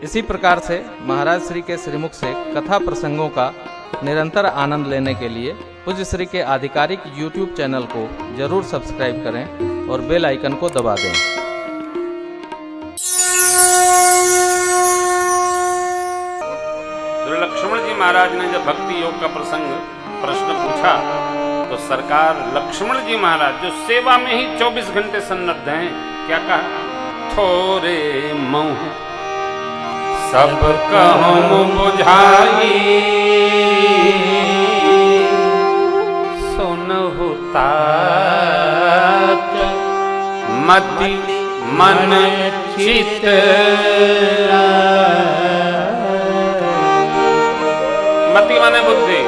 इसी प्रकार से महाराज श्री के श्रीमुख से कथा प्रसंगों का निरंतर आनंद लेने के लिए पूज्य श्री के आधिकारिक YouTube चैनल को जरूर सब्सक्राइब करें और बेल आइकन को दबा दें। श्री लक्ष्मण जी महाराज ने जब भक्ति योग का प्रश्न पूछा तो सरकार लक्ष्मण जी महाराज जो सेवा में ही 24 घंटे सन्नद्ध हैं, क्या कहा? थोरे मोह सब कहूँ बुझाई, सुनहु तात मति मन चित। मति माने बुद्धि,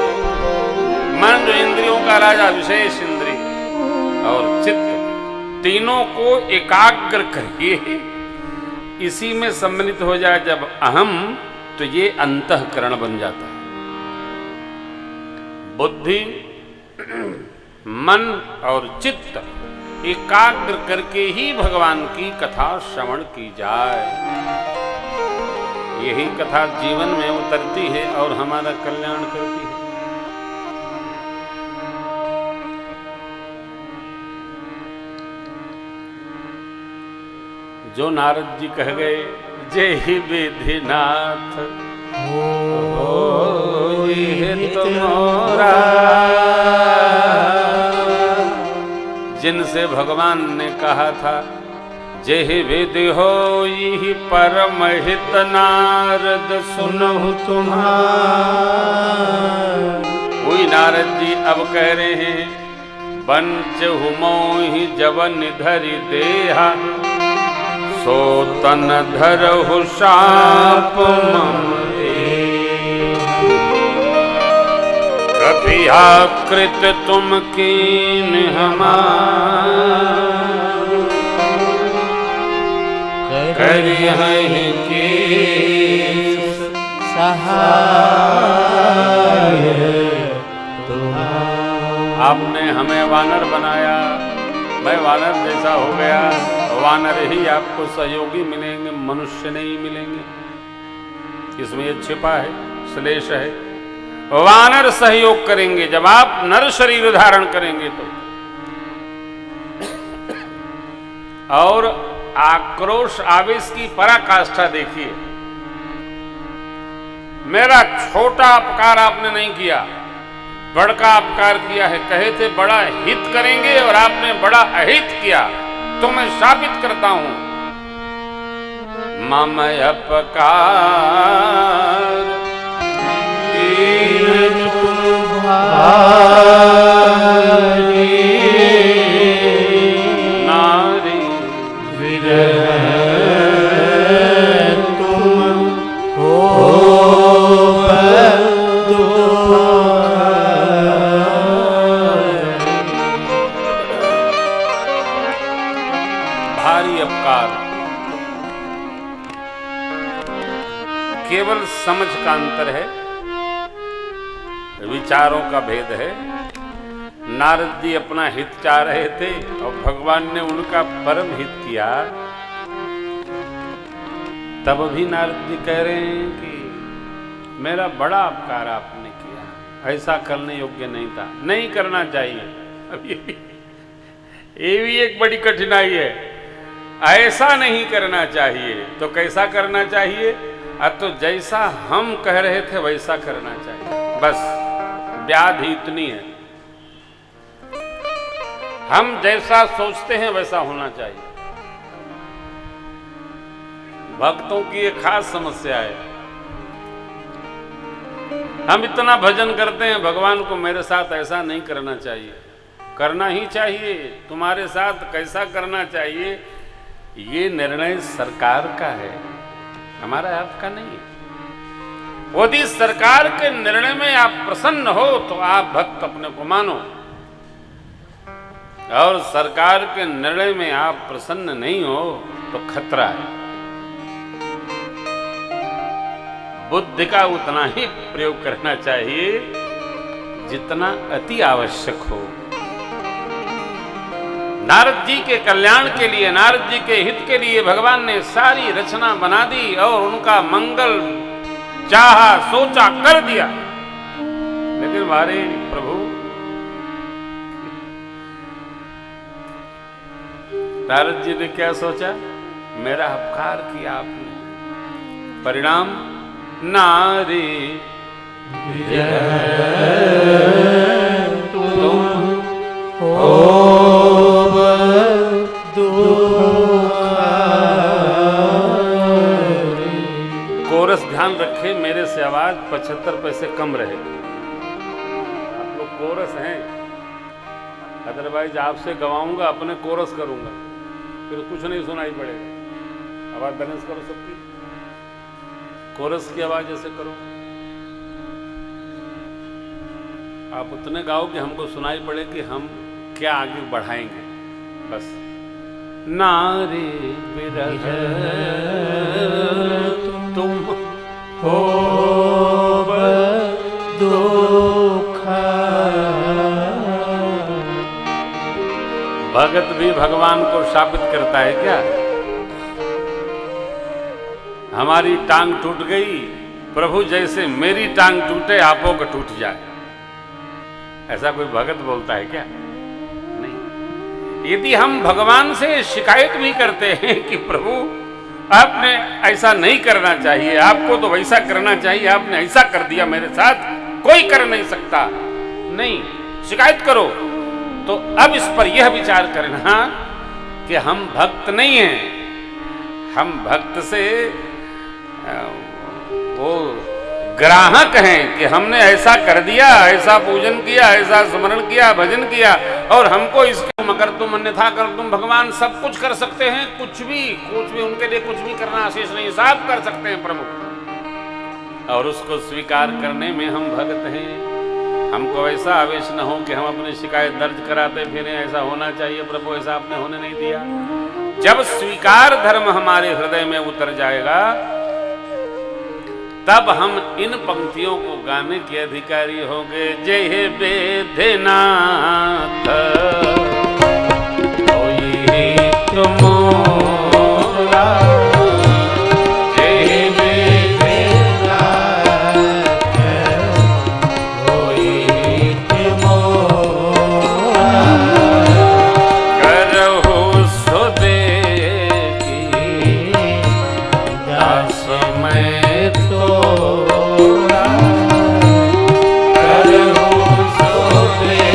मन जो इंद्रियों का राजा, विशेष इंद्रिय और चित्त, तीनों को एकाग्र करिए। इसी में सम्मिलित हो जाए जब अहम, तो ये अंतःकरण बन जाता है। बुद्धि मन और चित्त एकाग्र करके ही भगवान की कथा श्रवण की जाए। यही कथा जीवन में उतरती है और हमारा कल्याण करती है। जो नारद जी कह गए जय ही विधिनाथ हो तुम्हारा, जिनसे भगवान ने कहा था जय ही विधि हो ही परम हित, नारद सुनहु तुम्हारा। वही नारद जी अब कह रहे हैं बंच हुमोहि जवन धरि देहा, सो तन धरहु शाप मम कभी आकृत तुम कीन हमार, करिहहि कीस सहाय तुम्हार। आपने हमें वानर बनाया, मैं वानर जैसा हो गया। वानर ही आपको सहयोगी मिलेंगे, मनुष्य नहीं मिलेंगे। इसमें ये छिपा है, श्लेष है। वानर सहयोग करेंगे जब आप नर शरीर धारण करेंगे तो। और आक्रोश आवेश की पराकाष्ठा देखिए। मेरा छोटा अपकार आपने नहीं किया, बड़का अपकार किया है। कहे थे बड़ा हित करेंगे और आपने बड़ा अहित किया, तो मैं साबित करता हूं। मम अपकार दीन तुम भारी, नारी विरह तुम हो भारी अपकार। केवल समझ का अंतर है, विचारों का भेद है। नारद जी अपना हित चाह रहे थे और भगवान ने उनका परम हित किया। तब भी नारद जी कह रहे हैं कि मेरा बड़ा अपकार आपने किया, ऐसा करने योग्य नहीं था, नहीं करना चाहिए। अब ये भी एक बड़ी कठिनाई है। ऐसा नहीं करना चाहिए तो कैसा करना चाहिए? तो जैसा हम कह रहे थे वैसा करना चाहिए। बस व्याधि इतनी है, हम जैसा सोचते हैं वैसा होना चाहिए। भक्तों की एक खास समस्या है। हम इतना भजन करते हैं भगवान को, मेरे साथ ऐसा नहीं करना चाहिए। करना ही चाहिए, तुम्हारे साथ कैसा करना चाहिए ये निर्णय सरकार का है, हमारा आपका नहीं है। यदि सरकार के निर्णय में आप प्रसन्न हो तो आप भक्त अपने को मानो, और सरकार के निर्णय में आप प्रसन्न नहीं हो तो खतरा है। बुद्धि का उतना ही प्रयोग करना चाहिए जितना अति आवश्यक हो। नारद जी के कल्याण के लिए, नारद जी के हित के लिए भगवान ने सारी रचना बना दी और उनका मंगल चाहा, सोचा, कर दिया। लेकिन हमारे प्रभु नारद जी ने क्या सोचा? मेरा अपकार किया आपने, परिणाम नारी कोरस ध्यान रखे, मेरे से आवाज 75 पैसे कम रहे। आप लोग कोरस हैं, अदरवाइज आपसे गवाऊंगा, अपने कोरस करूंगा, फिर कुछ नहीं सुनाई पड़ेगा। आवाज बैलेंस करो सबकी, कोरस की आवाज ऐसे करो। आप उतने गाओ कि हमको सुनाई पड़े कि हम क्या आगे बढ़ाएंगे। बस नारी विरह तुम हो दुखा। भगत भी भगवान को शापित करता है क्या? हमारी टांग टूट गई, प्रभु जैसे मेरी टांग टूटे आपों का टूट जाए, ऐसा कोई भगत बोलता है क्या? नहीं। यदि हम भगवान से शिकायत भी करते हैं कि प्रभु आपने ऐसा नहीं करना चाहिए, आपको तो वैसा करना चाहिए, आपने ऐसा कर दिया मेरे साथ, कोई कर नहीं सकता, नहीं, शिकायत करो, तो अब इस पर यह विचार करना कि हम भक्त नहीं हैं, हम भक्त से वो ग्राहक हैं कि हमने ऐसा कर दिया, ऐसा पूजन किया, ऐसा स्मरण किया, भजन किया, और हमको इसके मगर तुम अन्यथा कर तुम। भगवान सब कुछ कर सकते हैं, कुछ भी उनके लिए कुछ भी करना आशीष नहीं, सब कर सकते हैं प्रभु, और उसको स्वीकार करने में हम भक्त हैं। हमको ऐसा आवेश न हो कि हम अपनी शिकायत दर्ज कराते फिरें, ऐसा होना चाहिए प्रभु, ऐसा आपने होने नहीं दिया। जब स्वीकार धर्म हमारे हृदय में उतर जाएगा, तब हम इन पंक्तियों को गाने के अधिकारी होंगे। जय हे वेदनाथ होई तुमोरा, जय हे वेदनाथ होई तुमोरा, करहु सुदेगी दास मैं तोरा, करहु सुदेगी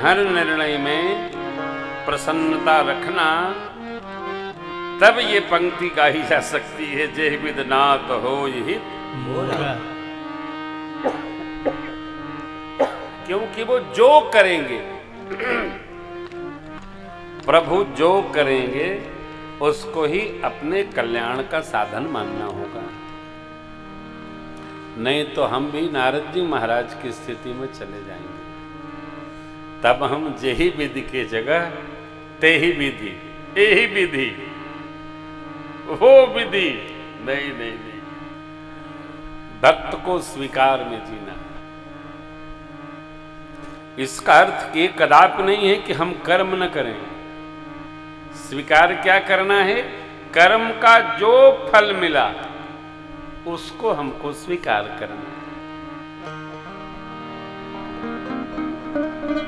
हर निर्णय में प्रसन्नता रखना, तब ये पंक्ति गाई जा सकती है। जय विद नाथ होय हित बोला। क्योंकि वो जो करेंगे, प्रभु जो करेंगे उसको ही अपने कल्याण का साधन मानना होगा। नहीं तो हम भी नारद जी महाराज की स्थिति में चले जाएंगे। तब हम जेहि विधि के जगह तेहि विधि, यही विधि, वो विधि नहीं नहीं नहीं। भक्त को स्वीकार में जीना। इसका अर्थ ये कदापि नहीं है कि हम कर्म न करें। स्वीकार क्या करना है? कर्म का जो फल मिला उसको हमको स्वीकार करना है।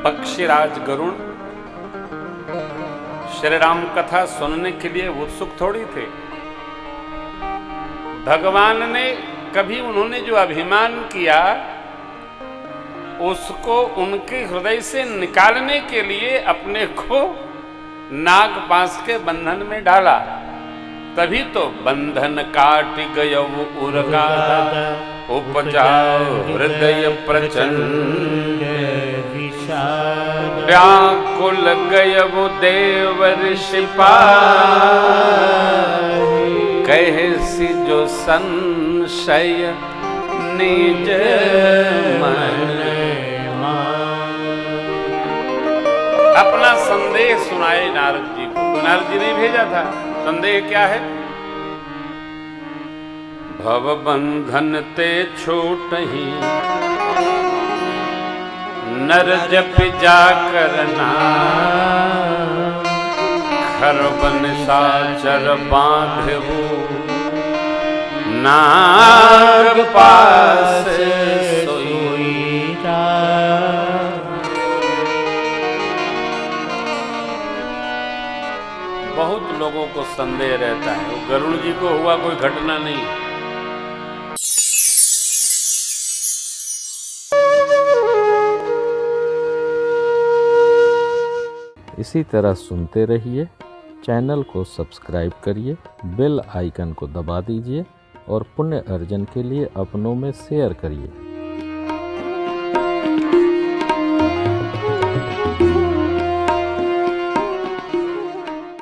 पक्षीराज गरुड़ श्री राम कथा सुनने के लिए उत्सुक थोड़ी थे। भगवान ने कभी उन्होंने जो अभिमान किया उसको उनके हृदय से निकालने के लिए अपने को नागपाश के बंधन में डाला। तभी तो बंधन काट गयो उरगा उपजाओ हृदय प्रचंड व्याकुल गयो देव ऋषि कहसी जो संशय निज मन। अपना संदेह सुनाए नारद जी को। तो नारद जी ने भेजा था। संदेह क्या है? भव बंधन ते छूट ही नर जप जा करना खरबन साचर बांधु नाग पास सोईरा। बहुत लोगों को संदेह रहता है। वो गरुड़ जी को हुआ कोई घटना नहीं। इसी तरह सुनते रहिए। चैनल को सब्सक्राइब करिए, बेल आइकन को दबा दीजिए और पुण्य अर्जन के लिए अपनों में शेयर करिए।